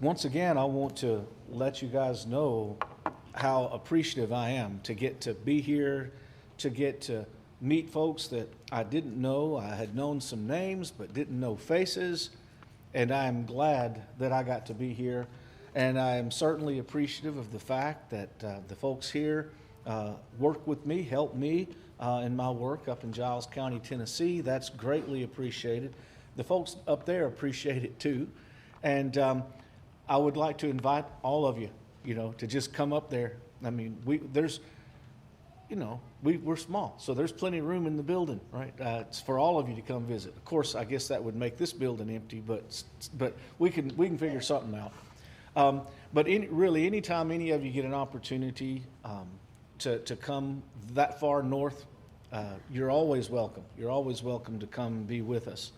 Once again, I want to let you guys know how appreciative I am to get to be here, to get to meet folks that I didn't know. I had known some names, but didn't know faces. And I'm glad that I got to be here. And I am certainly appreciative of the fact that the folks here work with me, help me in my work up in Giles County, Tennessee. That's greatly appreciated. The folks up there appreciate it too. And I would like to invite all of you, to just come up there. I mean, we're small, so there's plenty of room in the building, right? It's for all of you to come visit. Of course, I guess that would make this building empty, but we can figure something out. But really, anytime any of you get an opportunity to come that far north, you're always welcome. You're always welcome to come and be with us.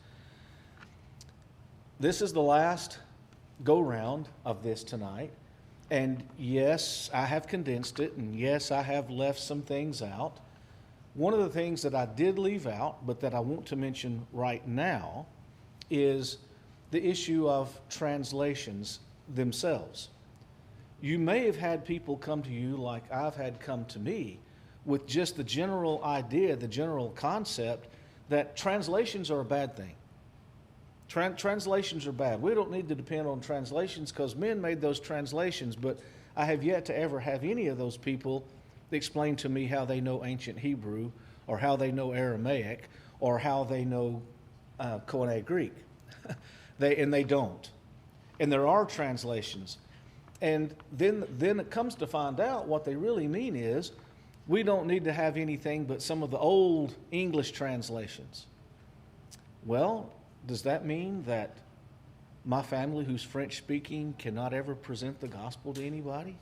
This is the last go-round of this tonight. And yes, I have condensed it, and yes, I have left some things out. One of the things that I did leave out, but that I want to mention right now, is the issue of translations themselves. You may have had people come to you like I've had come to me with just the general idea, the general concept that translations are a bad thing. Translations are bad. We don't need to depend on translations because men made those translations, but I have yet to ever have any of those people explain to me how they know ancient Hebrew or how they know Aramaic or how they know Koine Greek. They don't. And there are translations. And then it comes to find out what they really mean is we don't need to have anything but some of the old English translations. Well, does that mean that my family who's French speaking cannot ever present the gospel to anybody?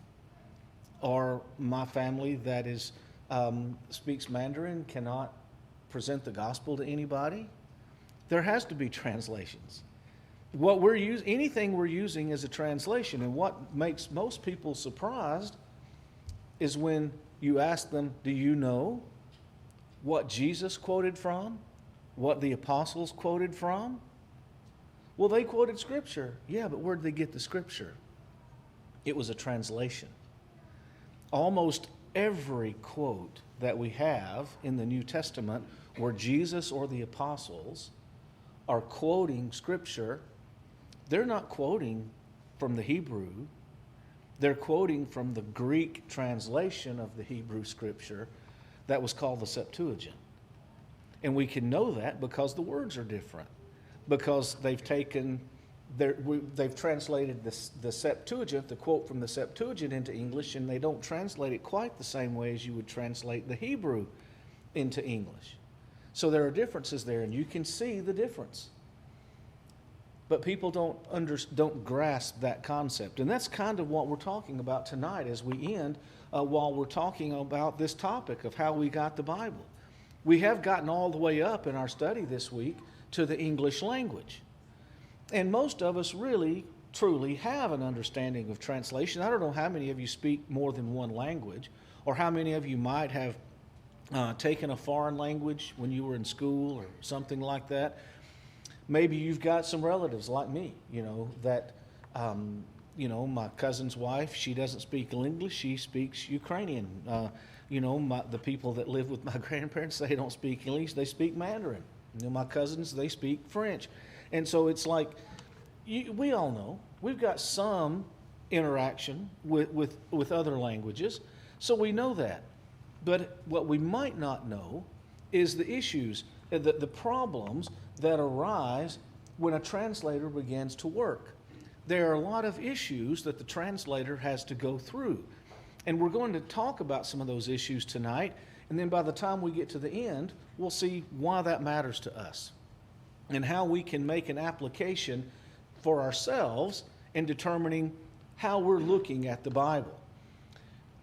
Or my family that is speaks Mandarin cannot present the gospel to anybody? There has to be translations. Anything we're using is a translation, and what makes most people surprised is when you ask them, do you know what Jesus quoted from? What the apostles quoted from? Well, they quoted Scripture. Yeah, but where did they get the Scripture? It was a translation. Almost every quote that we have in the New Testament where Jesus or the apostles are quoting Scripture, they're not quoting from the Hebrew. They're quoting from the Greek translation of the Hebrew Scripture that was called the Septuagint. And we can know that because the words are different, because they've translated the Septuagint, the quote from the Septuagint into English, and they don't translate it quite the same way as you would translate the Hebrew into English. So there are differences there, and you can see the difference. But people don't grasp that concept. And that's kind of what we're talking about tonight as we end while we're talking about this topic of how we got the Bible. We have gotten all the way up in our study this week to the English language. And most of us really, truly have an understanding of translation. I don't know how many of you speak more than one language, or how many of you might have taken a foreign language when you were in school or something like that. Maybe you've got some relatives like me, that, my cousin's wife, she doesn't speak English, she speaks Ukrainian. The people that live with my grandparents, they don't speak English, they speak Mandarin. My cousins, they speak French. And so it's like, we all know, we've got some interaction with other languages, so we know that. But what we might not know is the issues, the problems that arise when a translator begins to work. There are a lot of issues that the translator has to go through. And we're going to talk about some of those issues tonight, and then by the time we get to the end, we'll see why that matters to us and how we can make an application for ourselves in determining how we're looking at the Bible.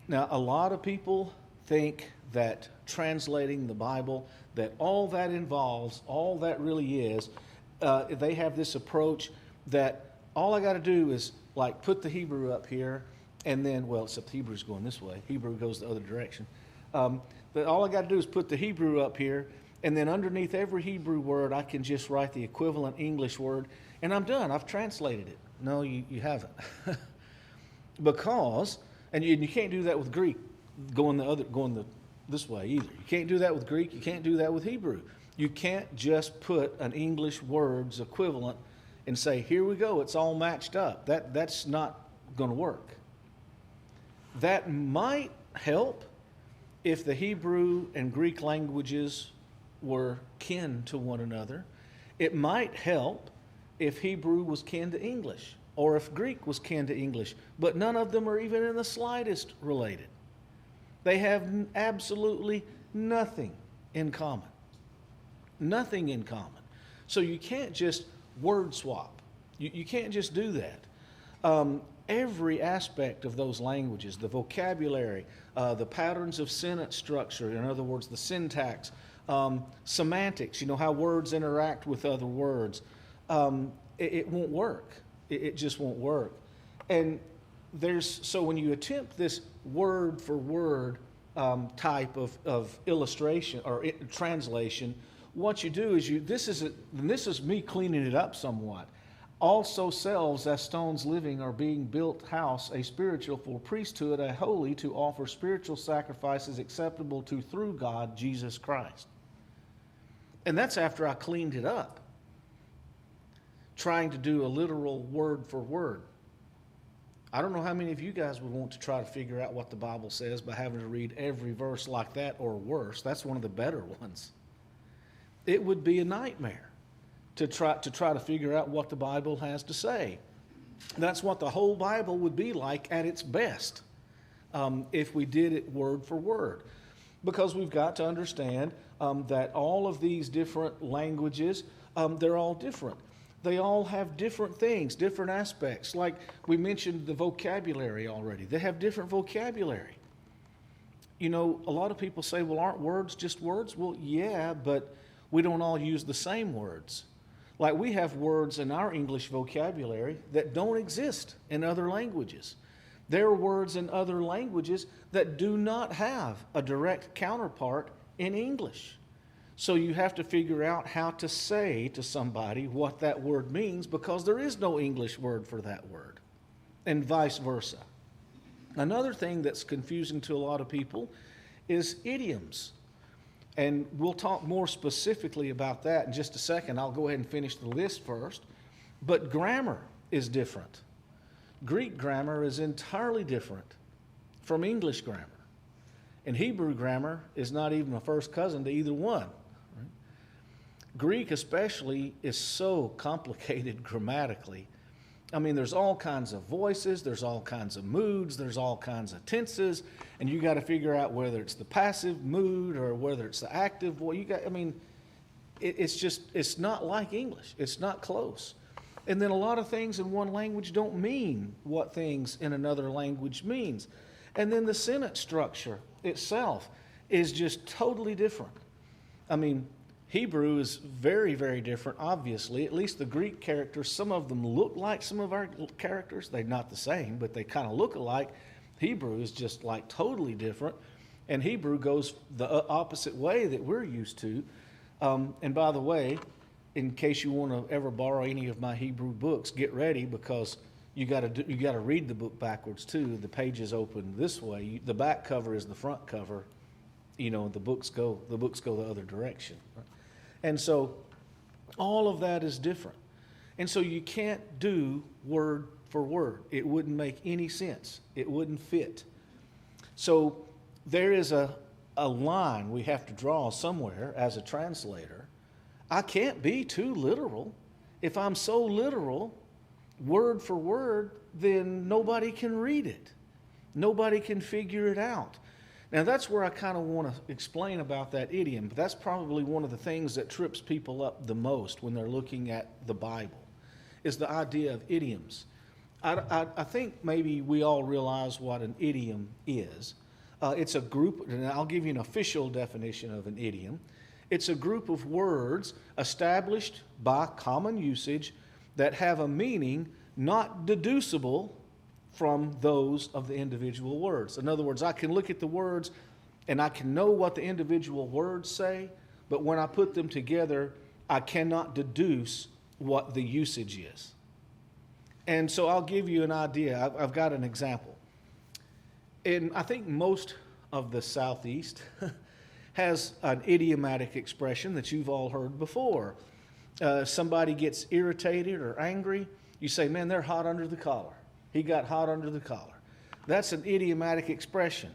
Now, a lot of people think that translating the Bible, that all that involves, all that really is, they have this approach that all I got to do is like put the Hebrew up here, and then, well, except Hebrew's going this way. Hebrew goes the other direction. But all I got to do is put the Hebrew up here, and then underneath every Hebrew word, I can just write the equivalent English word, and I'm done. I've translated it. No, you haven't. Because, and you can't do that with Greek this way either. You can't do that with Greek. You can't do that with Hebrew. You can't just put an English words equivalent and say, here we go, it's all matched up. That's not going to work. That might help if the Hebrew and Greek languages were kin to one another. It might help if Hebrew was kin to English or if Greek was kin to English, but none of them are even in the slightest related. They have absolutely nothing in common. Nothing in common. So you can't just word swap. You can't just do that. Every aspect of those languages, the vocabulary, the patterns of sentence structure, in other words, the syntax, semantics, how words interact with other words, it won't work. It just won't work. And so when you attempt this word for word type of illustration or translation, what you do is this is me cleaning it up somewhat. Also selves as stones living are being built house, a spiritual for priesthood, a holy to offer spiritual sacrifices acceptable to through God, Jesus Christ. And that's after I cleaned it up, trying to do a literal word for word. I don't know how many of you guys would want to try to figure out what the Bible says by having to read every verse like that or worse. That's one of the better ones. It would be a nightmare to try to figure out what the Bible has to say. That's what the whole Bible would be like at its best if we did it word for word. Because we've got to understand that all of these different languages, they're all different. They all have different things, different aspects. Like we mentioned the vocabulary already. They have different vocabulary. A lot of people say, well, aren't words just words? Well, yeah, but we don't all use the same words. Like we have words in our English vocabulary that don't exist in other languages. There are words in other languages that do not have a direct counterpart in English. So you have to figure out how to say to somebody what that word means because there is no English word for that word, and vice versa. Another thing that's confusing to a lot of people is idioms. And we'll talk more specifically about that in just a second. I'll go ahead and finish the list first. But grammar is different. Greek grammar is entirely different from English grammar. And Hebrew grammar is not even a first cousin to either one. Right? Greek especially is so complicated grammatically. I mean, there's all kinds of voices, there's all kinds of moods, there's all kinds of tenses, and you got to figure out whether it's the passive mood or whether it's the active voice. It's not like English. It's not close. And then a lot of things in one language don't mean what things in another language means. And then the sentence structure itself is just totally different. I mean, Hebrew is very, very different, obviously. At least the Greek characters, some of them look like some of our characters. They're not the same, but they kind of look alike. Hebrew is just like totally different. And Hebrew goes the opposite way that we're used to. And by the way, in case you want to ever borrow any of my Hebrew books, get ready because you got to read the book backwards too. The pages open this way. The back cover is the front cover. The books go the other direction. Right? And so all of that is different. And so you can't do word for word. It wouldn't make any sense. It wouldn't fit. So there is a line we have to draw somewhere as a translator. I can't be too literal. If I'm so literal, word for word, then nobody can read it. Nobody can figure it out. Now, that's where I kind of want to explain about that idiom. But that's probably one of the things that trips people up the most when they're looking at the Bible, is the idea of idioms. I think maybe we all realize what an idiom is. It's a group, and I'll give you an official definition of an idiom. It's a group of words established by common usage that have a meaning not deducible from those of the individual words. In other words, I can look at the words and I can know what the individual words say, but when I put them together, I cannot deduce what the usage is. And so I'll give you an idea. I've got an example. And I think most of the Southeast has an idiomatic expression that you've all heard before. Somebody gets irritated or angry, you say, man, they're hot under the collar. He got hot under the collar. That's an idiomatic expression.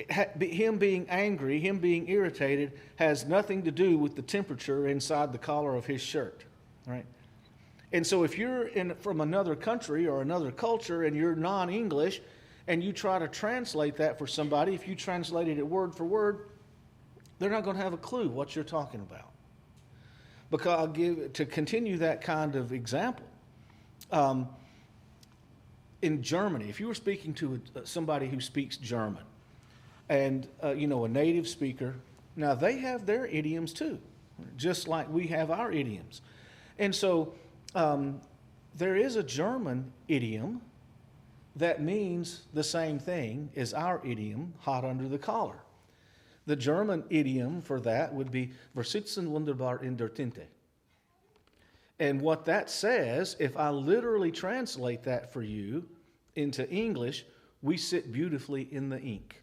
Him being angry, him being irritated, has nothing to do with the temperature inside the collar of his shirt, right? And so if you're from another country or another culture and you're non-English and you try to translate that for somebody, if you translated it word for word, they're not going to have a clue what you're talking about. Because to continue that kind of example, in Germany, if you were speaking to somebody who speaks German, and a native speaker, now they have their idioms too, just like we have our idioms. And so there is a German idiom that means the same thing as our idiom, hot under the collar. The German idiom for that would be "Versitzen wunderbar in der Tinte." And what that says, if I literally translate that for you into English, we sit beautifully in the ink.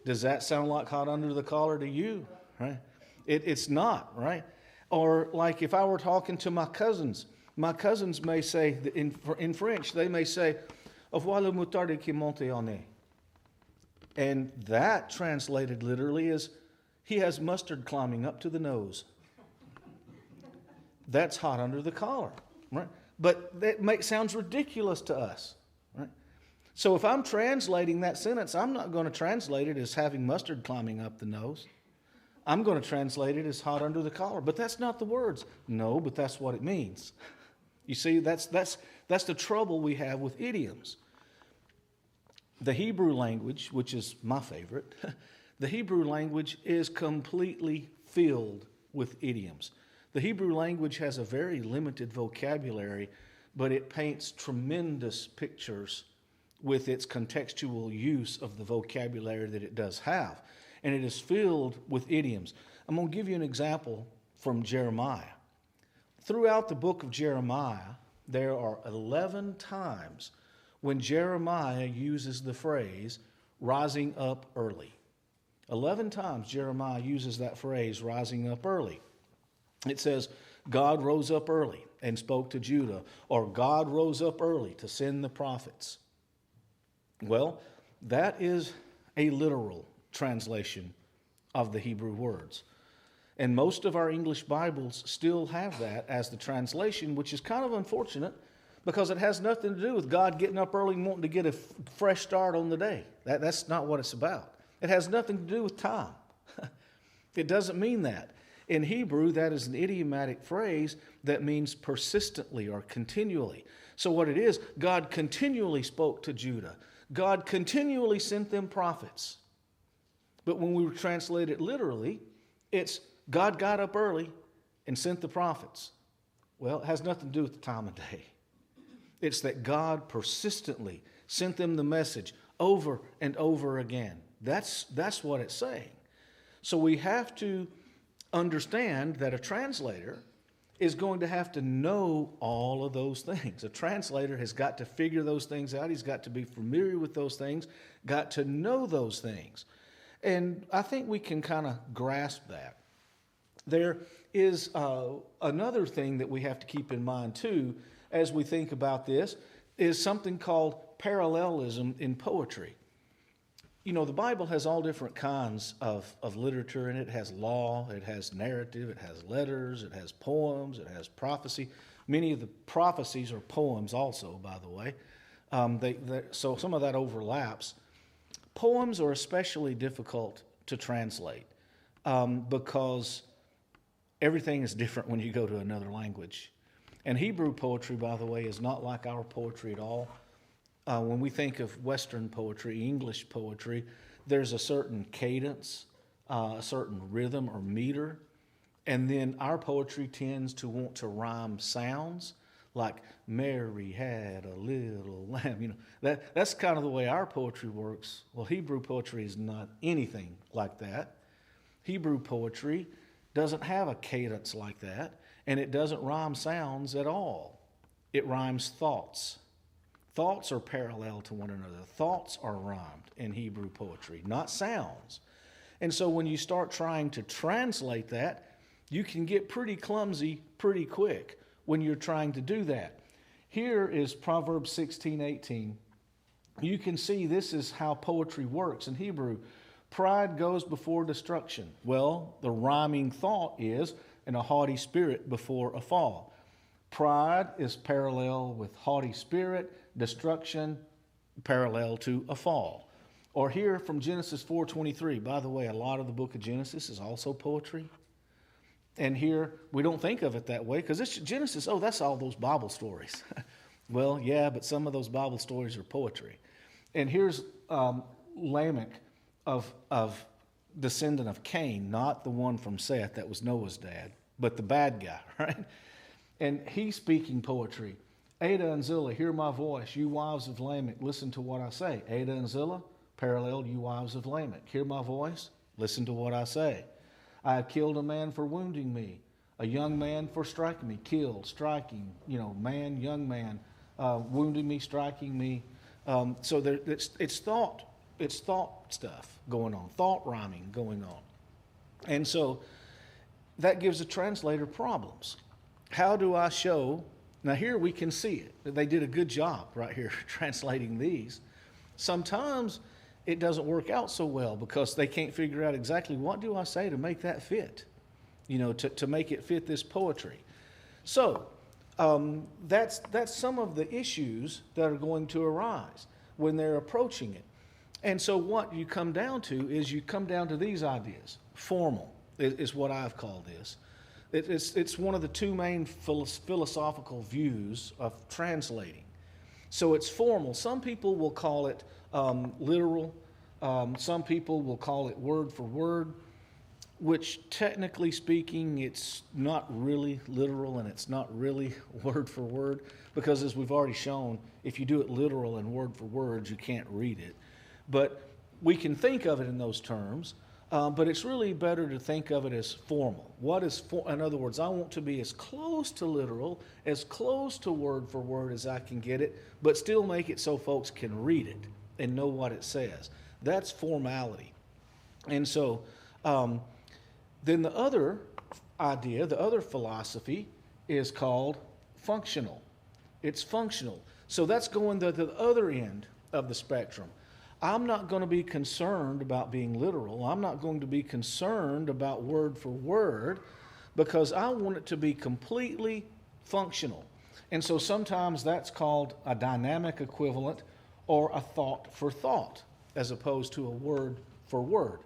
Does that sound like hot under the collar to you? Right? It's not, right? Or like if I were talking to my cousins may say, in French, they may say, "Au revoir le moutarde qui monte au nez." And that translated literally is, he has mustard climbing up to the nose. That's hot under the collar, right? But that sounds ridiculous to us, right? So if I'm translating that sentence, I'm not going to translate it as having mustard climbing up the nose. I'm going to translate it as hot under the collar. But that's not the words. No, but that's what it means. You see, that's the trouble we have with idioms. The Hebrew language, which is my favorite, the Hebrew language is completely filled with idioms. The Hebrew language has a very limited vocabulary, but it paints tremendous pictures with its contextual use of the vocabulary that it does have. And it is filled with idioms. I'm going to give you an example from Jeremiah. Throughout the book of Jeremiah, there are 11 times when Jeremiah uses the phrase, rising up early. 11 times Jeremiah uses that phrase, rising up early. It says, God rose up early and spoke to Judah, or God rose up early to send the prophets. Well, that is a literal translation of the Hebrew words. And most of our English Bibles still have that as the translation, which is kind of unfortunate because it has nothing to do with God getting up early and wanting to get a fresh start on the day. That's not what it's about. It has nothing to do with time. It doesn't mean that. In Hebrew, that is an idiomatic phrase that means persistently or continually. So what it is, God continually spoke to Judah. God continually sent them prophets. But when we translate it literally, it's God got up early and sent the prophets. Well, it has nothing to do with the time of day. It's that God persistently sent them the message over and over again. That's what it's saying. So we have to understand that a translator is going to have to know all of those things. A translator has got to figure those things out. He's got to be familiar with those things, got to know those things. And I think we can kind of grasp that. There is another thing that we have to keep in mind too, as we think about this, is something called parallelism in poetry. You know, the Bible has all different kinds of literature in it. It has law, it has narrative, it has letters, it has poems, it has prophecy. Many of the prophecies are poems also, by the way. So some of that overlaps. Poems are especially difficult to translate because everything is different when you go to another language. And Hebrew poetry, by the way, is not like our poetry at all. When we think of Western poetry, English poetry, there's a certain cadence, a certain rhythm or meter. And then our poetry tends to want to rhyme sounds, like Mary had a little lamb. You know, that's kind of the way our poetry works. Well, Hebrew poetry is not anything like that. Hebrew poetry doesn't have a cadence like that. And it doesn't rhyme sounds at all. It rhymes thoughts. Thoughts are parallel to one another. Thoughts are rhymed in Hebrew poetry, not sounds. And so when you start trying to translate that, you can get pretty clumsy pretty quick when you're trying to do that. Here is Proverbs 16:18. You can see this is how poetry works in Hebrew. Pride goes before destruction. Well, the rhyming thought is, and a haughty spirit before a fall. Pride is parallel with haughty spirit, destruction parallel to a fall. Or here from Genesis 4:23. By the way, a lot of the book of Genesis is also poetry. And here we don't think of it that way because it's Genesis, oh, that's all those Bible stories. Well, yeah, but some of those Bible stories are poetry. And here's Lamech of descendant of Cain, not the one from Seth that was Noah's dad, but the bad guy, right? And he's speaking poetry. Ada and Zillah, hear my voice. You wives of Lamech, listen to what I say. Ada and Zillah, parallel, you wives of Lamech. Hear my voice, listen to what I say. I have killed a man for wounding me, a young man for striking me. Killed, striking, man, young man, wounding me, striking me. So it's thought stuff going on, thought rhyming going on. And so that gives a translator problems. How do I show? Now here we can see it. They did a good job right here translating these. Sometimes it doesn't work out so well because they can't figure out exactly what do I say to make that fit, to make it fit this poetry. So that's some of the issues that are going to arise when they're approaching it. And so what you come down to is you come down to these ideas. Formal is what I've called this. It's one of the two main philosophical views of translating. So it's formal. Some people will call it literal. Some people will call it word for word, which technically speaking, it's not really literal and it's not really word for word, because as we've already shown, if you do it literal and word for word, you can't read it. But we can think of it in those terms, but it's really better to think of it as formal. In other words, I want to be as close to literal, as close to word for word as I can get it, but still make it so folks can read it and know what it says. That's formality. And so then the other idea, the other philosophy is called functional. It's functional. So that's going to the other end of the spectrum. I'm not going to be concerned about being literal. I'm not going to be concerned about word for word because I want it to be completely functional. And so sometimes that's called a dynamic equivalent or a thought for thought as opposed to a word for word.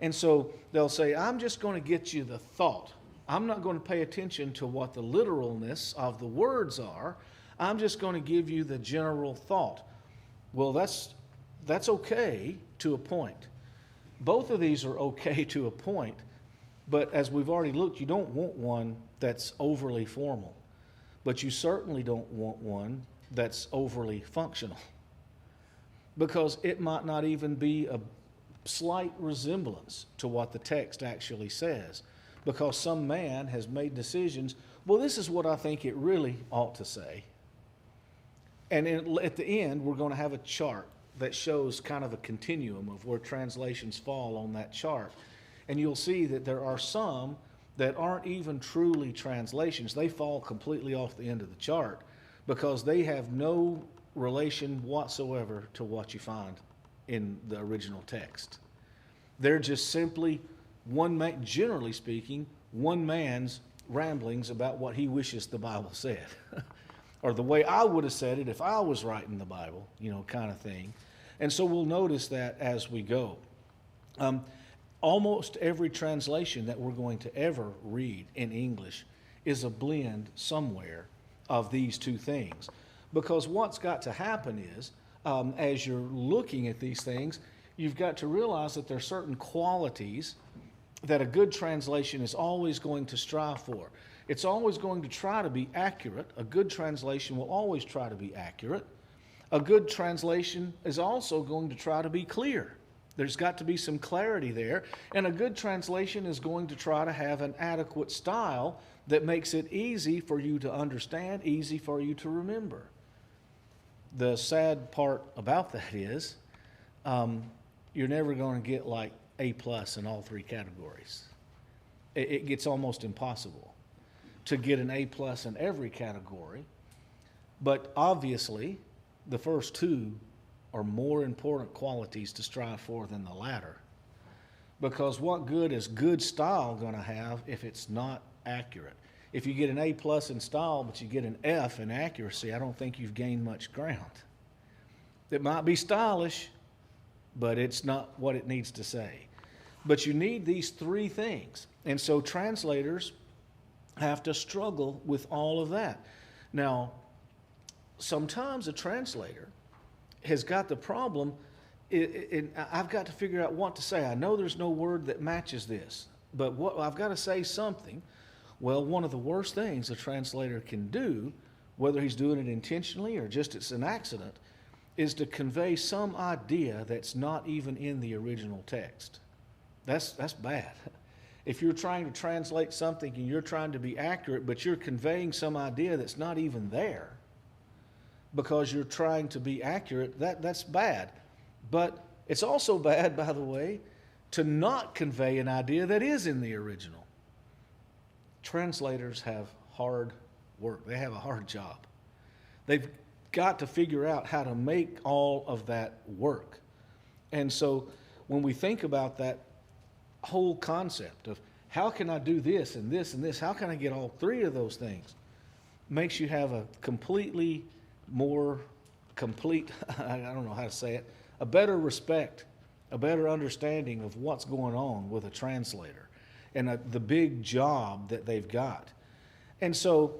And so they'll say, I'm just going to get you the thought. I'm not going to pay attention to what the literalness of the words are. I'm just going to give you the general thought. Well, that's okay to a point. Both of these are okay to a point, but as we've already looked, you don't want one that's overly formal, but you certainly don't want one that's overly functional, because it might not even be a slight resemblance to what the text actually says, because some man has made decisions, well, this is what I think it really ought to say. And at the end, we're going to have a chart that shows kind of a continuum of where translations fall on that chart. And you'll see that there are some that aren't even truly translations. They fall completely off the end of the chart because they have no relation whatsoever to what you find in the original text. They're just simply one man, generally speaking, one man's ramblings about what he wishes the Bible said. Or the way I would have said it if I was writing the Bible, kind of thing. And so we'll notice that as we go. Almost every translation that we're going to ever read in English is a blend somewhere of these two things. Because what's got to happen is, as you're looking at these things, you've got to realize that there are certain qualities that a good translation is always going to strive for. It's always going to try to be accurate. A good translation will always try to be accurate. A good translation is also going to try to be clear. There's got to be some clarity there. And a good translation is going to try to have an adequate style that makes it easy for you to understand, easy for you to remember. The sad part about that is you're never going to get like A+ in all three categories. It gets almost impossible to get an A+ in every category. But obviously, the first two are more important qualities to strive for than the latter. Because what good is good style going to have if it's not accurate? If you get an A+ in style, but you get an F in accuracy, I don't think you've gained much ground. It might be stylish, but it's not what it needs to say. But you need these three things. And so translators have to struggle with all of that. Now, sometimes a translator has got the problem, I've got to figure out what to say. I know there's no word that matches this, but I've got to say something. Well, one of the worst things a translator can do, whether he's doing it intentionally or just it's an accident, is to convey some idea that's not even in the original text. That's bad. If you're trying to translate something and you're trying to be accurate, but you're conveying some idea that's not even there because you're trying to be accurate, that's bad. But it's also bad, by the way, to not convey an idea that is in the original. Translators have hard work. They have a hard job. They've got to figure out how to make all of that work. And so when we think about that whole concept of how can I do this and this and this, how can I get all three of those things, makes you have a completely more complete, I don't know how to say it, a better respect, a better understanding of what's going on with a translator and the big job that they've got. And so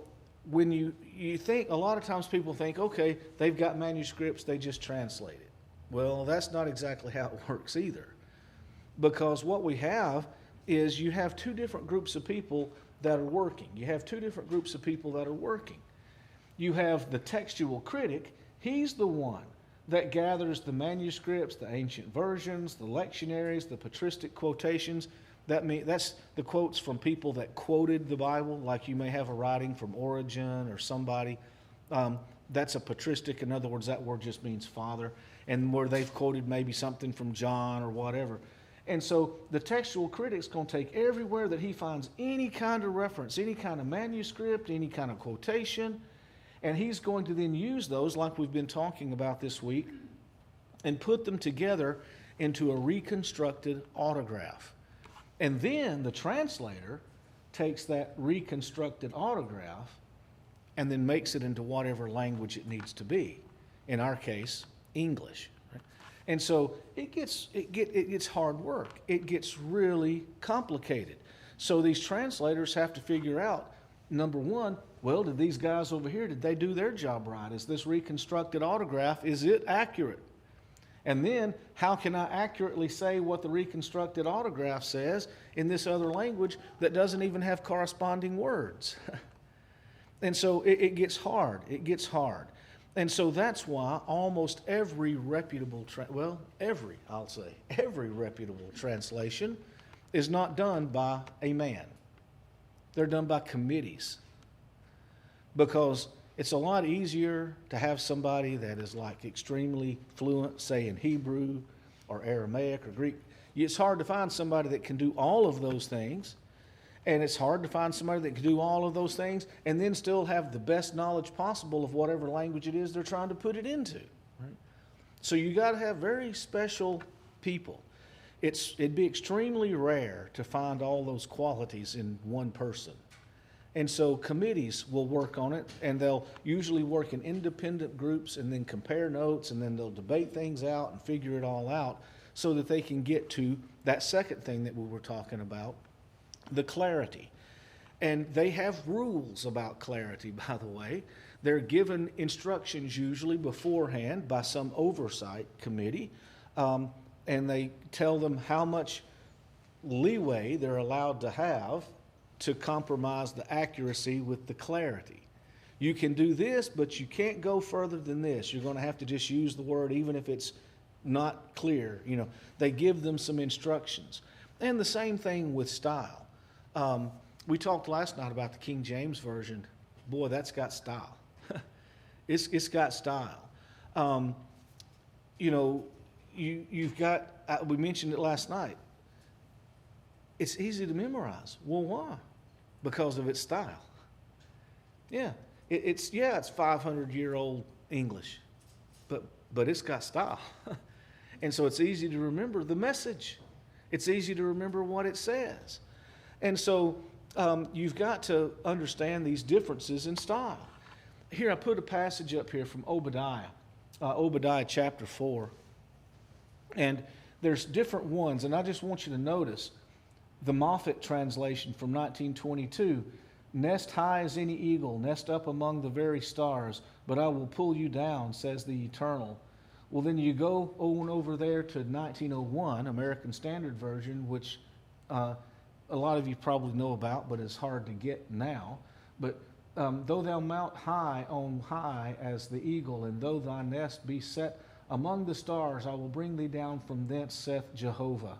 when you think, a lot of times people think, okay, they've got manuscripts, they just translate it. Well, that's not exactly how it works either. Because what we have is you have two different groups of people that are working. You have two different groups of people that are working. You have the textual critic. He's the one that gathers the manuscripts, the ancient versions, the lectionaries, the patristic quotations. That's the quotes from people that quoted the Bible, like you may have a writing from Origen or somebody. That's a patristic. In other words, that word just means father. And where they've quoted maybe something from John or whatever. And so the textual critic's going to take everywhere that he finds any kind of reference, any kind of manuscript, any kind of quotation, and he's going to then use those, like we've been talking about this week, and put them together into a reconstructed autograph. And then the translator takes that reconstructed autograph and then makes it into whatever language it needs to be. In our case, English. Right? And so it gets hard work. It gets really complicated. So these translators have to figure out, number one, well, did these guys over here, did they do their job right? Is this reconstructed autograph, is it accurate? And then, how can I accurately say what the reconstructed autograph says in this other language that doesn't even have corresponding words? And so it gets hard. It gets hard. And so that's why almost every reputable, every reputable translation is not done by a man. They're done by committees. Because it's a lot easier to have somebody that is like extremely fluent, say in Hebrew or Aramaic or Greek. It's hard to find somebody that can do all of those things. And it's hard to find somebody that can do all of those things and then still have the best knowledge possible of whatever language it is they're trying to put it into. Right? So you got to have very special people. It'd be extremely rare to find all those qualities in one person. And so committees will work on it, and they'll usually work in independent groups and then compare notes, and then they'll debate things out and figure it all out so that they can get to that second thing that we were talking about, the clarity. And they have rules about clarity, by the way. They're given instructions usually beforehand by some oversight committee, and they tell them how much leeway they're allowed to have to compromise the accuracy with the clarity. You can do this, but you can't go further than this. You're going to have to just use the word even if it's not clear. You know, they give them some instructions. And the same thing with style. We talked last night about the King James Version. Boy, that's got style. It's got style. You know, you've got, we mentioned it last night. It's easy to memorize. Well, why? Because of its style. Yeah, it's 500-year-old English, but it's got style. And so it's easy to remember the message. It's easy to remember what it says. And so you've got to understand these differences in style. Here, I put a passage up here from Obadiah, Obadiah chapter 4. And there's different ones, and I just want you to notice the Moffat translation from 1922. Nest high as any eagle, nest up among the very stars, but I will pull you down, says the Eternal. Well, then you go on over there to 1901, American Standard Version, which a lot of you probably know about, but it's hard to get now. But though thou mount high on high as the eagle, and though thy nest be set among the stars, I will bring thee down from thence, saith Jehovah.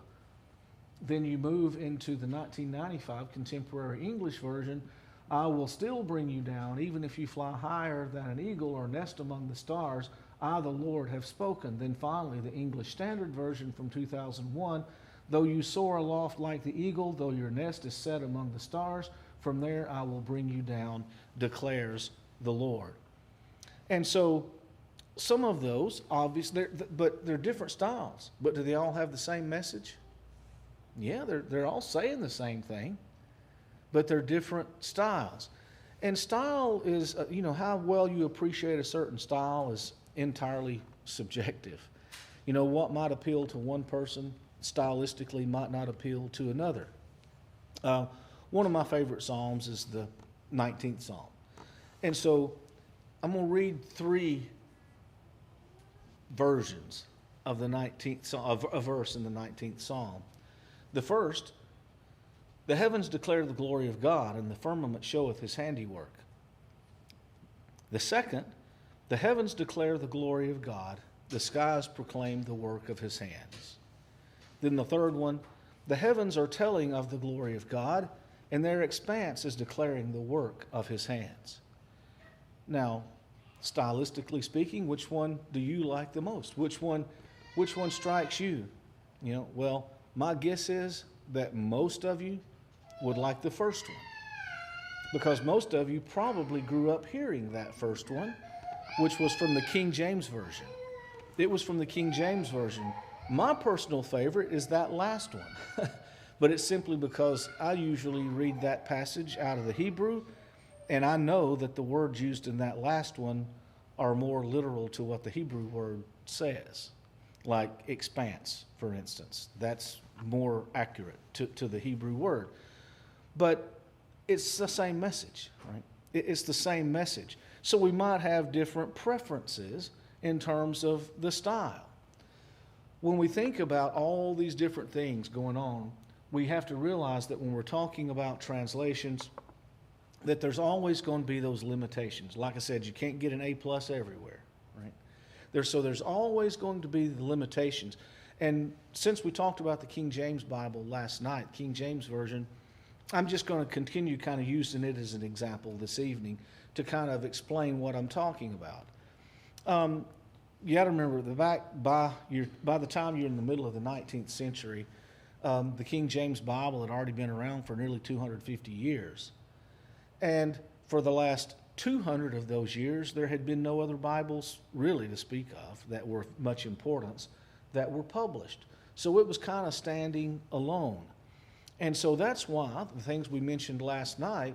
Then you move into the 1995 Contemporary English Version. I will still bring you down, even if you fly higher than an eagle or nest among the stars. I, the Lord, have spoken. Then finally, the English Standard Version from 2001. Though you soar aloft like the eagle, though your nest is set among the stars, from there I will bring you down, declares the Lord. And so some of those, obviously, but they're different styles. But do they all have the same message? Yeah, they're all saying the same thing, but they're different styles. And style is, how well you appreciate a certain style is entirely subjective. You know, what might appeal to one person stylistically might not appeal to another. One of my favorite psalms is the 19th Psalm. And so I'm going to read 3 versions of the 19th Psalm, a verse in the 19th Psalm. The first, the heavens declare the glory of God, and the firmament showeth his handiwork. The second, the heavens declare the glory of God, the skies proclaim the work of his hands. Then the third one, the heavens are telling of the glory of God, and their expanse is declaring the work of his hands. Now, stylistically speaking, which one do you like the most? Which one strikes you? Well, my guess is that most of you would like the first one, because most of you probably grew up hearing that first one, which was from the King James Version. It was from the King James Version. My personal favorite is that last one, but it's simply because I usually read that passage out of the Hebrew, and I know that the words used in that last one are more literal to what the Hebrew word says, like expanse, for instance. That's more accurate to the Hebrew word. But it's the same message, right? It's the same message. So we might have different preferences in terms of the style. When we think about all these different things going on, we have to realize that when we're talking about translations, that there's always going to be those limitations. Like I said, you can't get an A+ everywhere, right? There's always going to be the limitations. And since we talked about the King James Bible last night, King James Version, I'm just going to continue kind of using it as an example this evening to kind of explain what I'm talking about. You got to remember that by the time you're in the middle of the 19th century, the King James Bible had already been around for nearly 250 years. And for the last 200 of those years, there had been no other Bibles really to speak of that were of much importance that were published. So it was kind of standing alone. And so that's why the things we mentioned last night,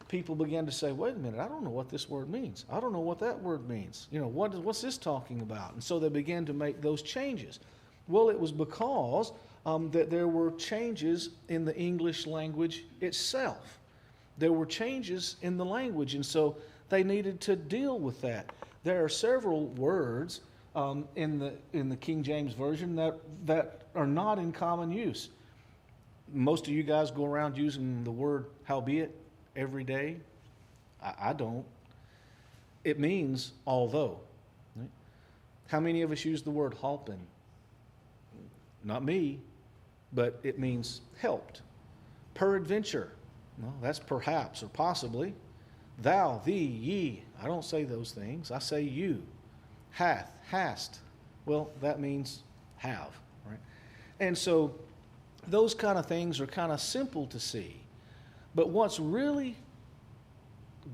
people began to say, wait a minute, I don't know what this word means. I don't know what that word means. What's this talking about? And so they began to make those changes. Well, it was because that there were changes in the English language itself. There were changes in the language, and so they needed to deal with that. There are several words in the King James Version that are not in common use. Most of you guys go around using the word howbeit every day. I don't. It means although. Right? How many of us use the word holpen? Not me, but it means helped. Peradventure No, that's perhaps or possibly. Thou, thee, ye. I don't say those things. I say you. Hath, hast. Well, that means have, right? And so those kind of things are kind of simple to see. But what's really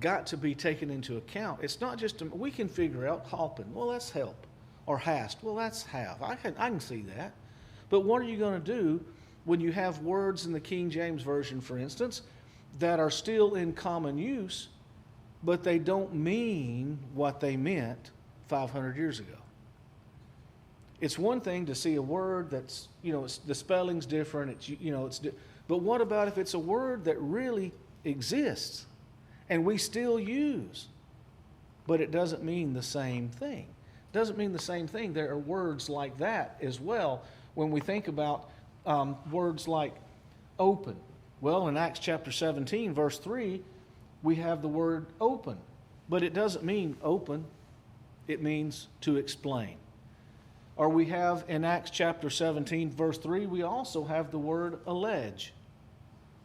got to be taken into account, it's not just, we can figure out helping. Well, that's help. Or hast. Well, that's have. I can see that. But what are you going to do when you have words in the King James Version, for instance, that are still in common use, but they don't mean what they meant 500 years ago? It's one thing to see a word that's, the spelling's different, but what about if it's a word that really exists and we still use, but it doesn't mean the same thing? Doesn't mean the same thing. There are words like that as well when we think about words like open. Well, in Acts chapter 17, verse 3, we have the word open, but it doesn't mean open. It means to explain. Or we have in Acts chapter 17, verse 3, we also have the word allege.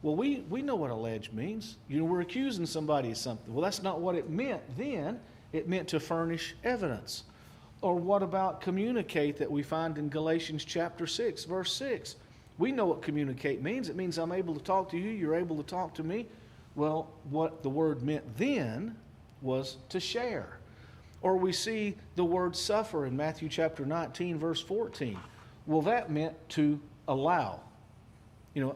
Well, we know what allege means. We're accusing somebody of something. Well, that's not what it meant then. It meant to furnish evidence. Or what about communicate that we find in Galatians chapter 6, verse 6? We know what communicate means. It means I'm able to talk to you, you're able to talk to me. Well, what the word meant then was to share. Or we see the word suffer in Matthew chapter 19, verse 14. Well, that meant to allow.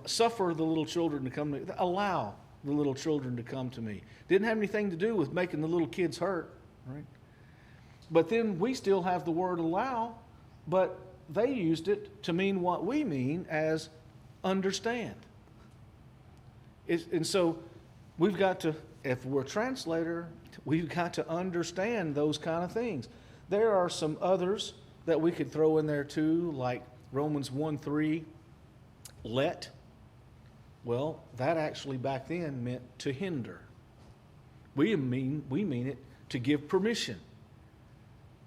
Suffer the little children to come to me. Allow the little children to come to me. Didn't have anything to do with making the little kids hurt, right? But then we still have the word allow, but they used it to mean what we mean as understand. And so we've got to, if we're a translator, we've got to understand those kind of things. There are some others that we could throw in there too, like Romans 1:3, let. Well, that actually back then meant to hinder. We mean it to give permission.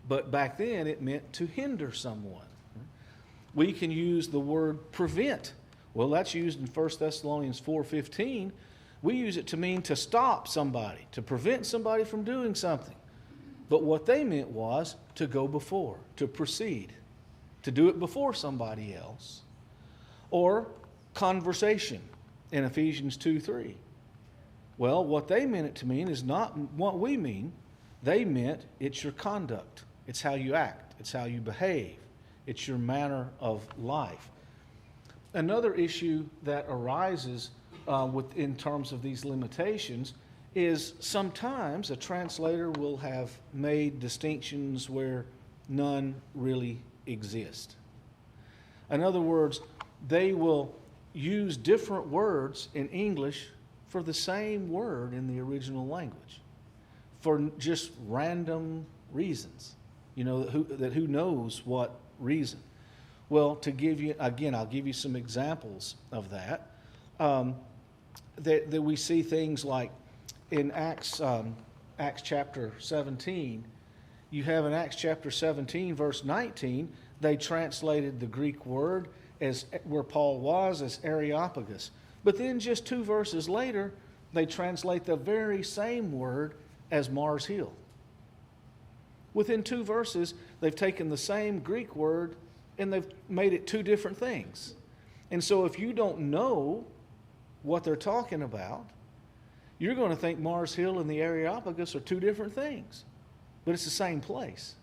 But back then it meant to hinder someone. We can use the word prevent. Well, that's used in 1 Thessalonians 4:15. We use it to mean to stop somebody, to prevent somebody from doing something. But what they meant was to go before, to proceed, to do it before somebody else. Or conversation in Ephesians 2:3. Well, what they meant it to mean is not what we mean. They meant it's your conduct. It's how you act. It's how you behave. It's your manner of life. Another issue that arises in terms of these limitations is sometimes a translator will have made distinctions where none really exist. In other words, they will use different words in English for the same word in the original language for just random reasons. Who knows what reason? Well, to give you, again, I'll give you some examples of that. That we see things like in Acts chapter 17, you have in Acts chapter 17, verse 19, they translated the Greek word as where Paul was as Areopagus. But then just 2 verses later, they translate the very same word as Mars Hill. Within 2 verses, they've taken the same Greek word and they've made it 2 different things. And so if you don't know what they're talking about, you're going to think Mars Hill and the Areopagus are 2 different things. But it's the same place.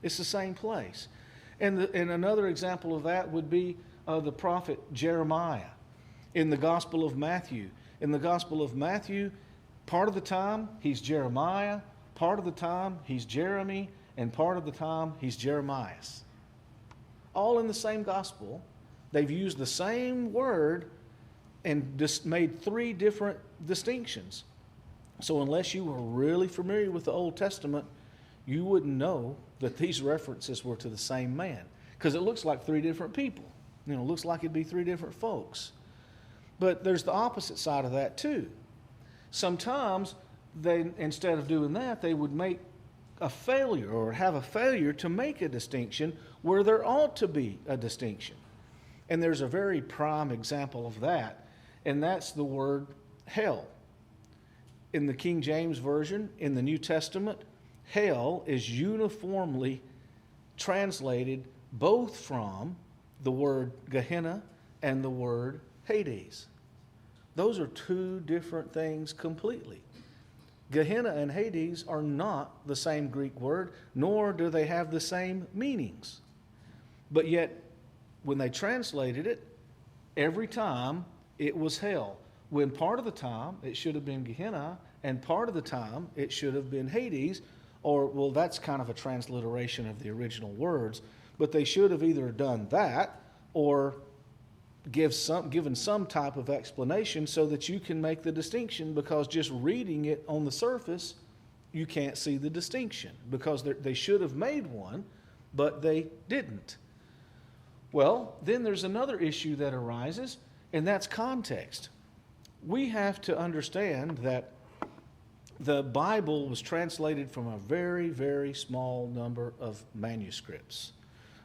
It's the same place. And another example of that would be the prophet Jeremiah in the Gospel of Matthew. In the Gospel of Matthew, part of the time he's Jeremiah, part of the time he's Jeremy, and part of the time he's Jeremias. All in the same gospel. They've used the same word and just made 3 different distinctions. So unless you were really familiar with the Old Testament, you wouldn't know that these references were to the same man. Because it looks like 3 different people. It looks like it'd be 3 different folks. But there's the opposite side of that too. Sometimes they, instead of doing that, they would make a failure or have a failure to make a distinction where there ought to be a distinction. And there's a very prime example of that, and that's the word hell. In the King James Version, in the New Testament, hell is uniformly translated both from the word Gehenna and the word Hades. Those are two different things completely. Gehenna and Hades are not the same Greek word, nor do they have the same meanings. But yet, when they translated it, every time it was hell. When part of the time it should have been Gehenna, and part of the time it should have been Hades, or, well, that's kind of a transliteration of the original words, but they should have either done that or given some type of explanation so that you can make the distinction, because just reading it on the surface, you can't see the distinction, because they should have made one, but they didn't. Well, then there's another issue that arises, and that's context. We have to understand that the Bible was translated from a very, very small number of manuscripts,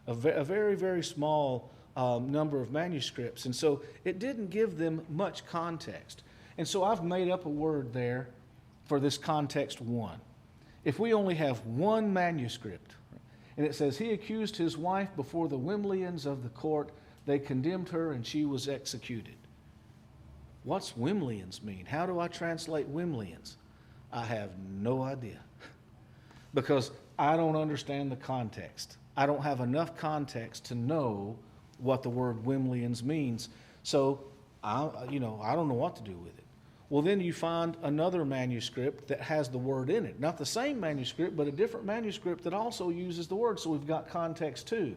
a very, very small number of manuscripts. And so it didn't give them much context. And so I've made up a word there for this context one. If we only have one manuscript, and it says, he accused his wife before the Wimleans of the court, they condemned her and she was executed. What's Wimleans mean? How do I translate Wimleans? I have no idea, because I don't understand the context. I don't have enough context to know what the word Wimleans means. So I don't know what to do with it. Well, then you find another manuscript that has the word in it. Not the same manuscript, but a different manuscript that also uses the word. So we've got context too.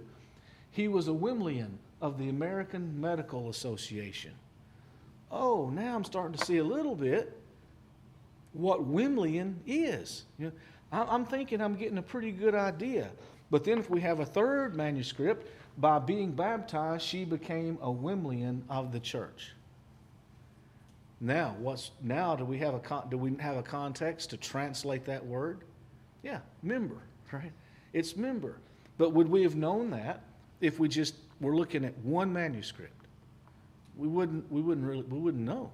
He was a Wimleyan of the American Medical Association. Oh, now I'm starting to see a little bit what Wimleyan is. I'm thinking I'm getting a pretty good idea. But then if we have a third manuscript, by being baptized, she became a Wimleyan of the church. Now, do we have a context to translate that word? Yeah, member, right? It's member. But would we have known that if we just were looking at one manuscript? We wouldn't know.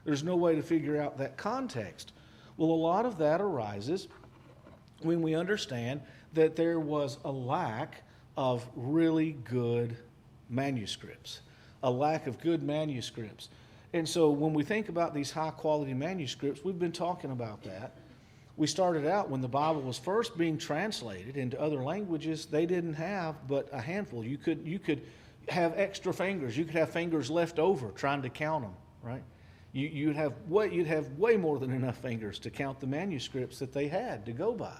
There's no way to figure out that context. Well, a lot of that arises when we understand that there was a lack of really good manuscripts, a lack of good manuscripts. And so when we think about these high quality manuscripts, we've been talking about that. We started out when the Bible was first being translated into other languages, they didn't have but a handful. You could have extra fingers. You could have fingers left over trying to count them, right? You'd have way more than enough fingers to count the manuscripts that they had to go by.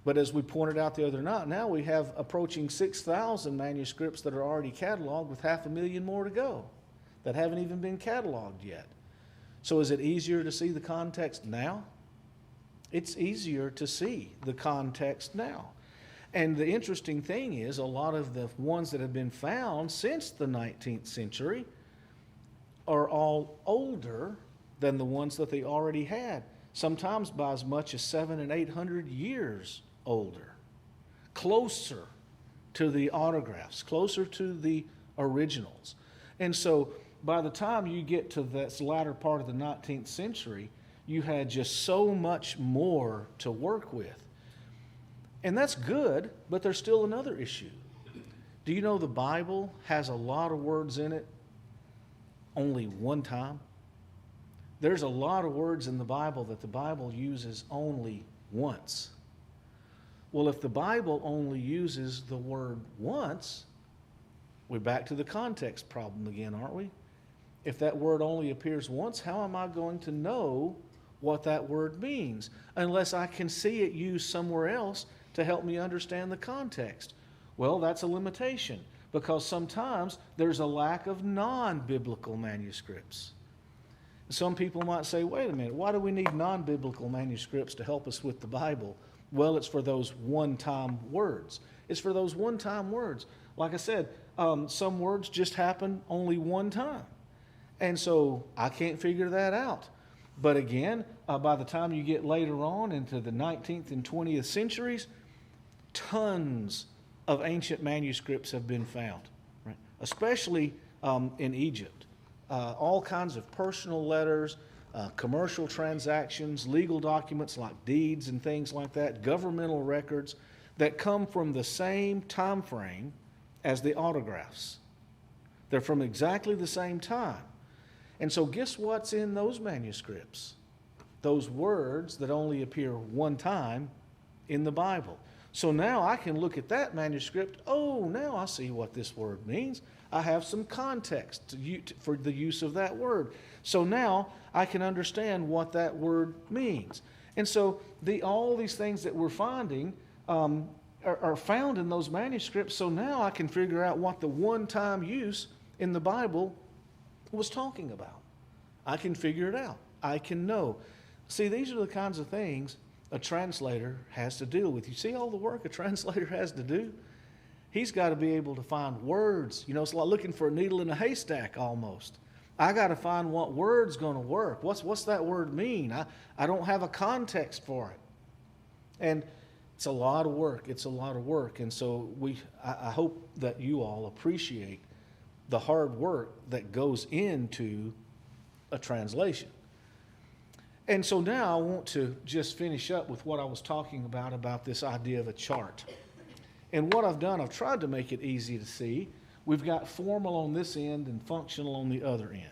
But as we pointed out the other night, now we have approaching 6,000 manuscripts that are already cataloged, with 500,000 more to go that haven't even been cataloged yet. So is it easier to see the context now? It's easier to see the context now. And the interesting thing is, a lot of the ones that have been found since the 19th century are all older than the ones that they already had, sometimes by as much as 700 and 800 years older, closer to the autographs, closer to the originals. And so by the time you get to this latter part of the 19th century, you had just so much more to work with. And that's good, but there's still another issue. Do you know the Bible has a lot of words in it only one time? There's a lot of words in the Bible that the Bible uses only once. Well, if the Bible only uses the word once, we're back to the context problem again, aren't we? If that word only appears once, how am I going to know what that word means unless I can see it used somewhere else to help me understand the context? Well, that's a limitation, because sometimes there's a lack of non-biblical manuscripts. Some people might say, wait a minute, why do we need non-biblical manuscripts to help us with the Bible? Well, it's for those one-time words. It's for those one-time words. Like I said, some words just happen only one time. And so I can't figure that out. But again, by the time you get later on into the 19th and 20th centuries, tons of ancient manuscripts have been found, right? Especially in Egypt. all kinds of personal letters, commercial transactions, legal documents like deeds and things like that, governmental records that come from the same time frame as the autographs. They're from exactly the same time. And so guess what's in those manuscripts? Those words that only appear one time in the Bible. So now I can look at that manuscript. Oh, now I see what this word means. I have some context for the use of that word. So now I can understand what that word means. And so all these things that we're finding are found in those manuscripts. So now I can figure out what the one-time use in the Bible was talking about. I can figure it out. I can know. See, these are the kinds of things a translator has to deal with. You see all the work a translator has to do? He's got to be able to find words. You know, it's like looking for a needle in a haystack almost. I got to find what word's going to work. What's that word mean? I don't have a context for it. And it's a lot of work. It's a lot of work. And so I hope that you all appreciate the hard work that goes into a translation. And so now I want to just finish up with what I was talking about this idea of a chart. And what I've done, I've tried to make it easy to see. We've got formal on this end and functional on the other end.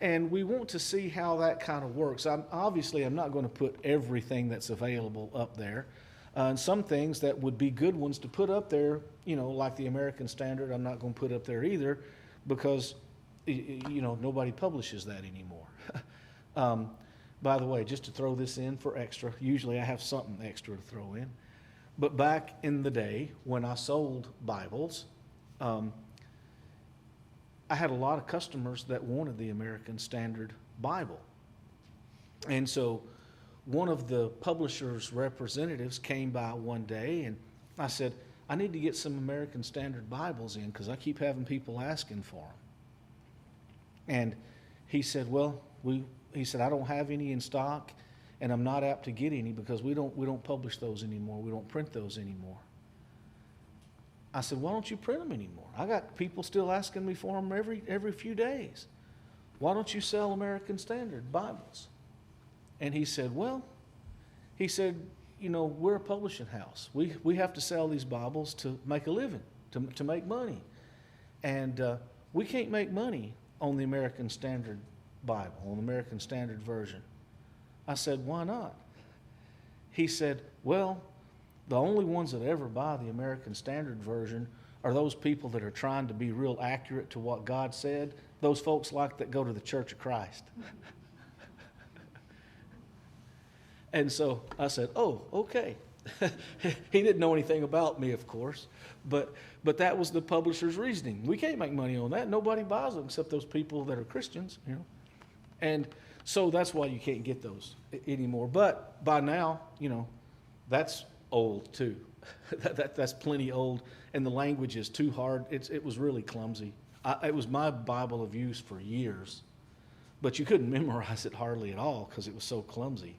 And we want to see how that kind of works. I'm not going to put everything that's available up there. And some things that would be good ones to put up there, you know, like the American Standard, I'm not going to put up there either because, you know, nobody publishes that anymore. By the way, just to throw this in for extra, usually I have something extra to throw in. But back in the day when I sold Bibles, I had a lot of customers that wanted the American Standard Bible. And so one of the publisher's representatives came by one day and I said, I need to get some American Standard Bibles in because I keep having people asking for them. And he said, I don't have any in stock and I'm not apt to get any because we don't publish those anymore. We don't print those anymore. I said, why don't you print them anymore? I got people still asking me for them every few days. Why don't you sell American Standard Bibles? And he said, you know, we're a publishing house. We have to sell these Bibles to make a living, to make money. And we can't make money on the American Standard Bible, on the American Standard Version. I said, why not? He said, well, the only ones that ever buy the American Standard Version are those people that are trying to be real accurate to what God said. Those folks like that go to the Church of Christ. And so I said, oh, okay. He didn't know anything about me, of course, but that was the publisher's reasoning. We can't make money on that. Nobody buys them except those people that are Christians, you know. And so that's why you can't get those anymore. But by now, you know, that's old too. That's plenty old, and the language is too hard. It was really clumsy. It was my Bible of use for years, but you couldn't memorize it hardly at all because it was so clumsy.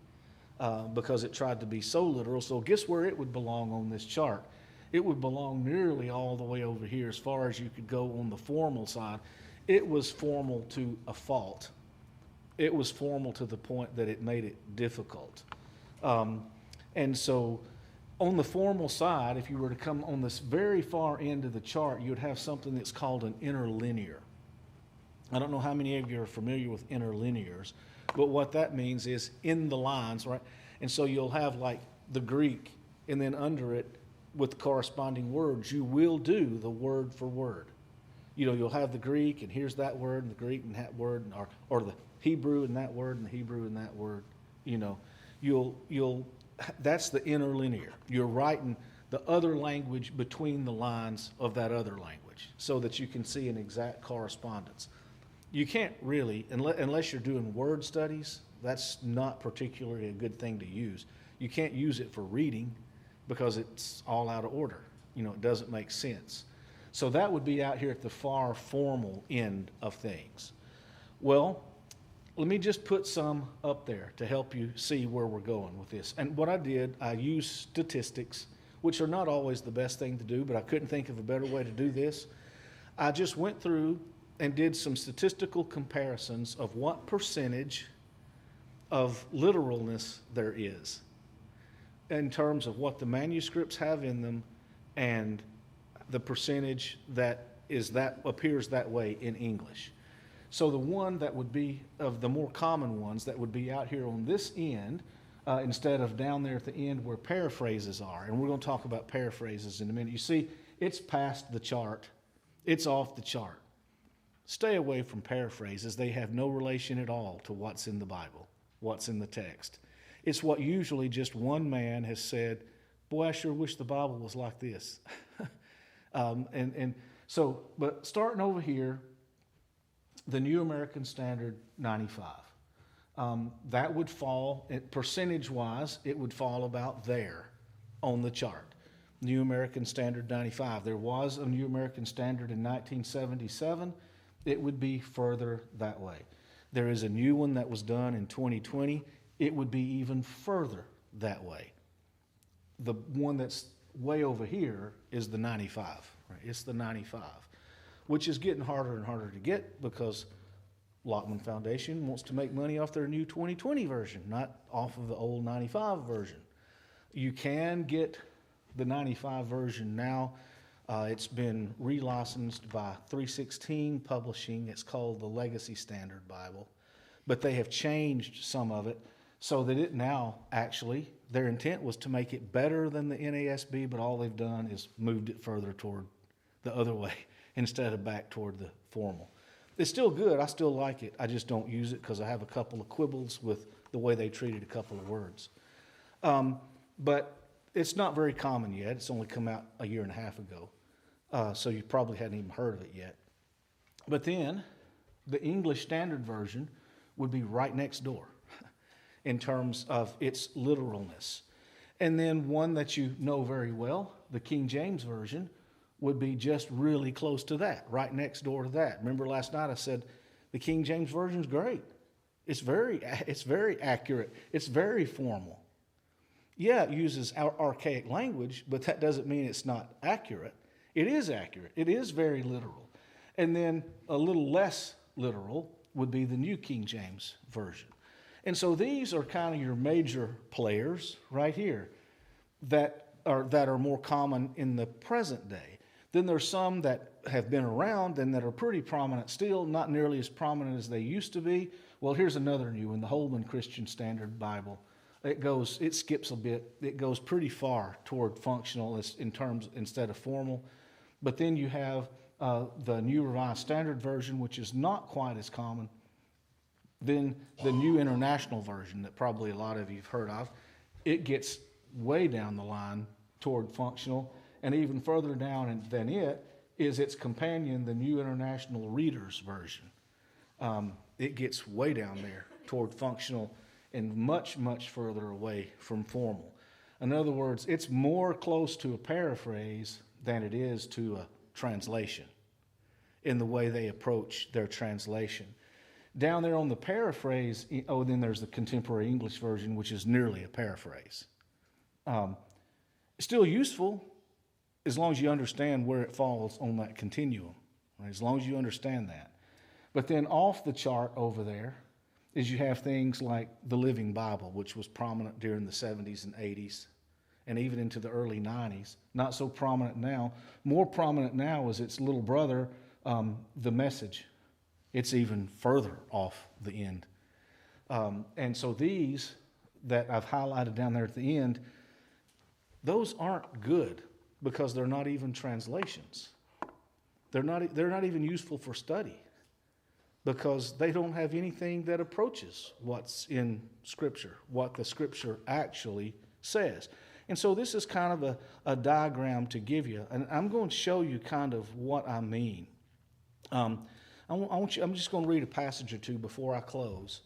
Because it tried to be so literal. So guess where it would belong on this chart? It would belong nearly all the way over here as far as you could go on the formal side. It was formal to a fault. It was formal to the point that it made it difficult. And so on the formal side, if you were to come on this very far end of the chart, you would have something that's called an interlinear. I don't know how many of you are familiar with interlinears, but what that means is in the lines, right? And so you'll have like the Greek, and then under it, with the corresponding words, you will do the word for word. You know, you'll have the Greek, and here's that word, and the Greek, and that word, or the Hebrew, and that word, and the Hebrew, and that word. You know, that's the interlinear. You're writing the other language between the lines of that other language so that you can see an exact correspondence. You can't really, unless you're doing word studies, that's not particularly a good thing to use. You can't use it for reading because it's all out of order. You know, it doesn't make sense. So that would be out here at the far formal end of things. Well, let me just put some up there to help you see where we're going with this. And what I did, I used statistics, which are not always the best thing to do, but I couldn't think of a better way to do this. I just went through and did some statistical comparisons of what percentage of literalness there is in terms of what the manuscripts have in them and the percentage that appears that way in English. So the one that would be of the more common ones that would be out here on this end instead of down there at the end where paraphrases are. And we're going to talk about paraphrases in a minute. You see, it's past the chart. It's off the chart. Stay away from paraphrases. They have no relation at all to what's in the Bible, what's in the text. It's what usually just one man has said, boy, I sure wish the Bible was like this. But starting over here, the New American Standard 95. That would fall, percentage-wise, it would fall about there on the chart. New American Standard 95. There was a New American Standard in 1977. It would be further that way. There is a new one that was done in 2020. It would be even further that way. The one that's way over here is the 95. Right? It's the 95, which is getting harder and harder to get because Lockman Foundation wants to make money off their new 2020 version, not off of the old 95 version. You can get the 95 version now. It's been relicensed by 316 Publishing. It's called the Legacy Standard Bible. But they have changed some of it so that it now actually, their intent was to make it better than the NASB, but all they've done is moved it further toward the other way instead of back toward the formal. It's still good. I still like it. I just don't use it because I have a couple of quibbles with the way they treated a couple of words. But it's not very common yet. It's only come out a year and a half ago. So you probably hadn't even heard of it yet. But then the English Standard Version would be right next door in terms of its literalness. And then one that you know very well, the King James Version, would be just really close to that, right next door to that. Remember last night I said the King James Version is great. It's very accurate. It's very formal. Yeah, it uses archaic language, but that doesn't mean it's not accurate. It is accurate. It is very literal. And then a little less literal would be the New King James Version. And so these are kind of your major players right here that are more common in the present day. Then there's some that have been around and that are pretty prominent still, not nearly as prominent as they used to be. Well, here's another new one, the Holman Christian Standard Bible. It skips a bit. It goes pretty far toward functional in terms instead of formal. But then you have the New Revised Standard Version, which is not quite as common. Then the New International Version that probably a lot of you have heard of. It gets way down the line toward functional, and even further down than it is its companion, the New International Reader's Version. It gets way down there toward functional and much, much further away from formal. In other words, it's more close to a paraphrase than it is to a translation in the way they approach their translation. Down there on the paraphrase, then there's the Contemporary English Version, which is nearly a paraphrase. Still useful as long as you understand where it falls on that continuum, right? As long as you understand that. But then off the chart over there is you have things like the Living Bible, which was prominent during the 70s and 80s and even into the early 90s. Not so prominent now. More prominent now is its little brother, the Message. It's even further off the end. And so these that I've highlighted down there at the end, those aren't good because they're not even translations. They're not even useful for study because they don't have anything that approaches what's in Scripture, what the Scripture actually says. And so this is kind of a diagram to give you, and I'm going to show you kind of what I mean. I'm just going to read a passage or two before I close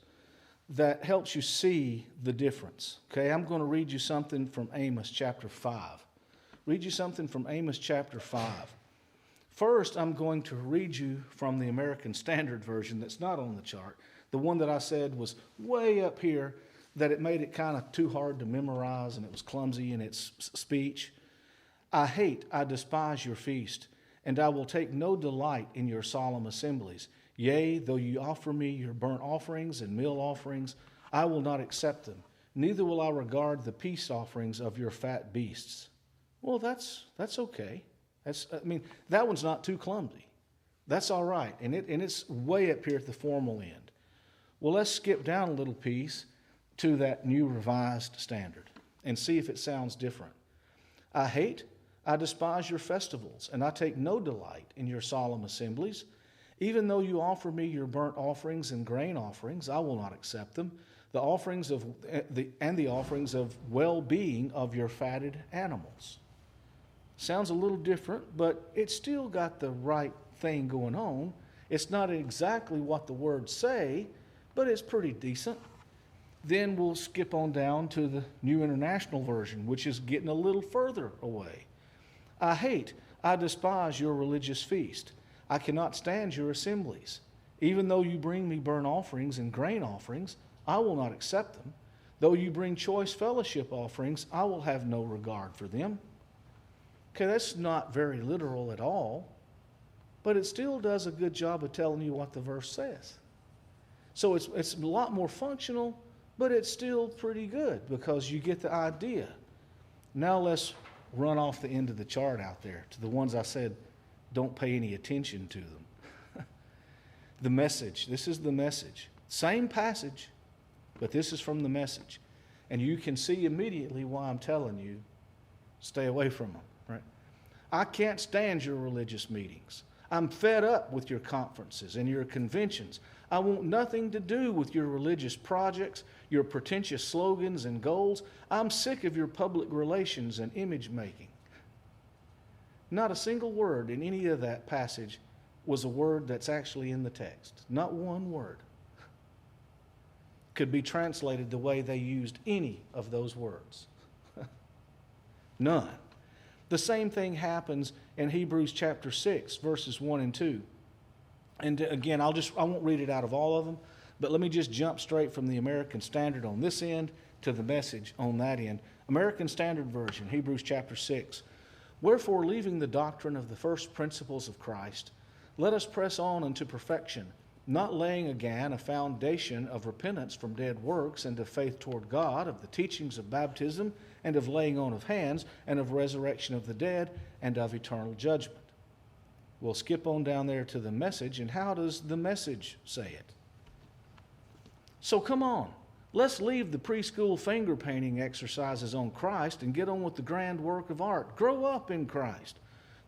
that helps you see the difference. Okay, I'm going to read you something from Amos chapter 5. Read you something from Amos chapter 5. First, I'm going to read you from the American Standard Version that's not on the chart. The one that I said was way up here, that it made it kind of too hard to memorize and it was clumsy in its speech. I despise your feast and I will take no delight in your solemn assemblies. Yea, though you offer me your burnt offerings and meal offerings, I will not accept them. Neither will I regard the peace offerings of your fat beasts. Well, that's okay. That one's not too clumsy. That's all right, and it's way up here at the formal end. Well, let's skip down a little piece to that New Revised Standard and see if it sounds different. I despise your festivals, and I take no delight in your solemn assemblies. Even though you offer me your burnt offerings and grain offerings, I will not accept them. The offerings of well-being of your fatted animals. Sounds a little different, but it's still got the right thing going on. It's not exactly what the words say, but it's pretty decent. Then we'll skip on down to the New International Version, which is getting a little further away. I despise your religious feast. I cannot stand your assemblies. Even though you bring me burnt offerings and grain offerings, I will not accept them. Though you bring choice fellowship offerings, I will have no regard for them. Okay, that's not very literal at all, but it still does a good job of telling you what the verse says. So it's a lot more functional, but it's still pretty good because you get the idea. Now let's run off the end of the chart out there to the ones I said don't pay any attention to them. The Message. This is the Message. Same passage, but this is from the Message. And you can see immediately why I'm telling you, stay away from them, right? I can't stand your religious meetings. I'm fed up with your conferences and your conventions. I want nothing to do with your religious projects, your pretentious slogans and goals. I'm sick of your public relations and image making. Not a single word in any of that passage was a word that's actually in the text. Not one word could be translated the way they used any of those words. None. The same thing happens in Hebrews chapter 6, verses 1 and 2. And again, I won't read it out of all of them, but let me just jump straight from the American Standard on this end to the Message on that end. American Standard Version, Hebrews chapter 6. Wherefore, leaving the doctrine of the first principles of Christ, let us press on unto perfection, not laying again a foundation of repentance from dead works and of faith toward God, of the teachings of baptism and of laying on of hands, and of resurrection of the dead, and of eternal judgment. We'll skip on down there to the Message, and how does the Message say it? So come on, let's leave the preschool finger painting exercises on Christ and get on with the grand work of art. Grow up in Christ.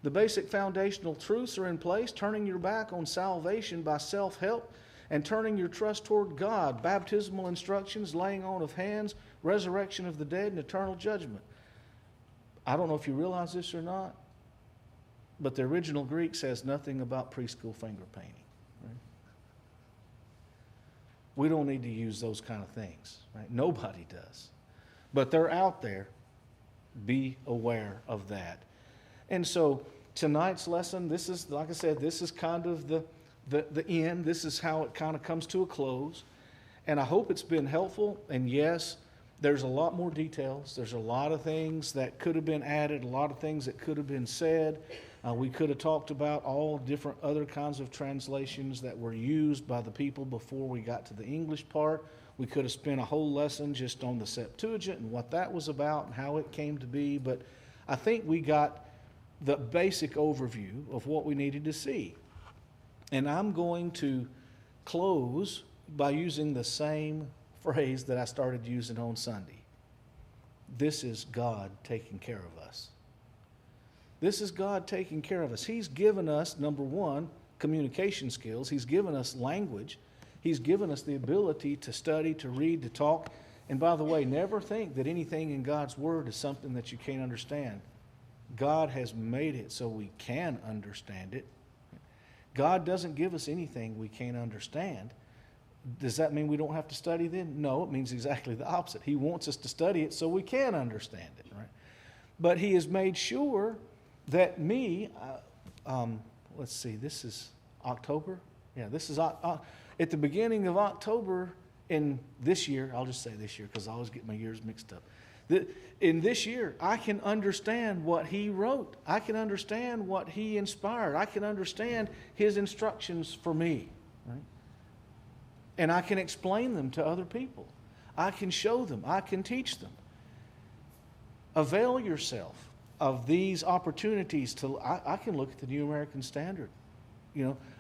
The basic foundational truths are in place, turning your back on salvation by self-help and turning your trust toward God, baptismal instructions, laying on of hands, resurrection of the dead, and eternal judgment. I don't know if you realize this or not, but the original Greek says nothing about preschool finger painting. Right? We don't need to use those kind of things. Right? Nobody does. But they're out there. Be aware of that. And so tonight's lesson, this is, like I said, this is kind of the end. This is how it kind of comes to a close. And I hope it's been helpful. And yes, there's a lot more details. There's a lot of things that could have been added, a lot of things that could have been said. We could have talked about all different other kinds of translations that were used by the people before we got to the English part. We could have spent a whole lesson just on the Septuagint and what that was about and how it came to be. But I think we got the basic overview of what we needed to see. And I'm going to close by using the same phrase that I started using on Sunday. This is God taking care of us. This is God taking care of us. He's given us, number one, communication skills. He's given us language. He's given us the ability to study, to read, to talk. And by the way, never think that anything in God's Word is something that you can't understand. God has made it so we can understand it. God doesn't give us anything we can't understand. Does that mean we don't have to study then? No, it means exactly the opposite. He wants us to study it so we can understand it, right? But He has made sure that let's see, this is October? Yeah, this is at the beginning of October in this year. I'll just say this year because I always get my years mixed up. In this year, I can understand what he wrote. I can understand what he inspired. I can understand his instructions for me. Right? And I can explain them to other people. I can show them. I can teach them. Avail yourself of these opportunities to, I can look at the New American Standard.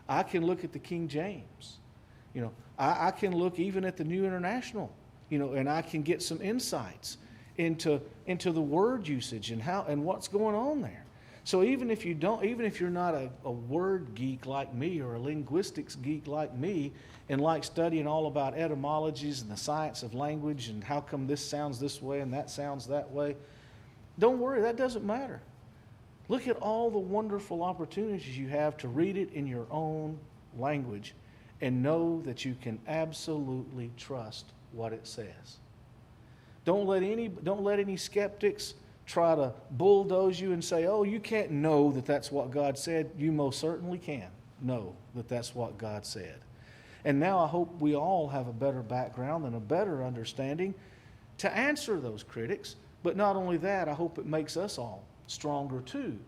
I can look at the King James. I can look even at the New International, and I can get some insights into the word usage and what's going on there. So even if you're not a word geek like me or a linguistics geek like me and like studying all about etymologies and the science of language and how come this sounds this way and that sounds that way, don't worry, that doesn't matter. Look at all the wonderful opportunities you have to read it in your own language and know that you can absolutely trust what it says. Don't let any skeptics try to bulldoze you and say, oh, you can't know that that's what God said. You most certainly can know that that's what God said. And now I hope we all have a better background and a better understanding to answer those critics. But not only that, I hope it makes us all stronger too,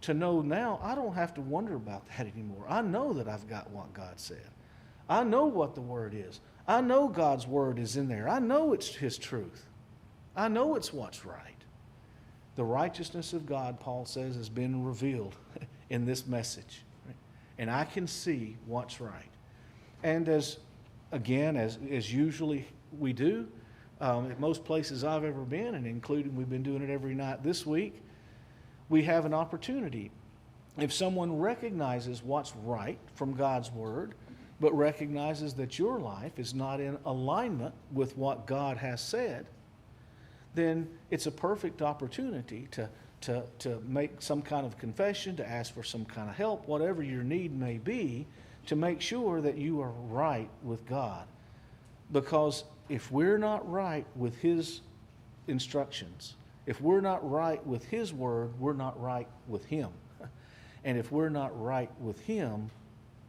to know now I don't have to wonder about that anymore. I know that I've got what God said. I know what the Word is. I know God's Word is in there. I know it's His truth. I know it's what's right. The righteousness of God, Paul says, has been revealed in this message. Right? And I can see what's right. And as usually we do, at most places I've ever been, and including we've been doing it every night this week, we have an opportunity. If someone recognizes what's right from God's Word, but recognizes that your life is not in alignment with what God has said, then it's a perfect opportunity to make some kind of confession, to ask for some kind of help, whatever your need may be, to make sure that you are right with God. Because if we're not right with His instructions, if we're not right with His Word, we're not right with Him. And if we're not right with Him,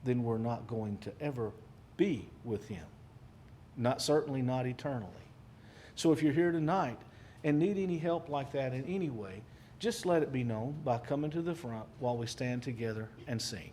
then we're not going to ever be with Him. Certainly not eternally. So if you're here tonight and need any help like that in any way, just let it be known by coming to the front while we stand together and sing.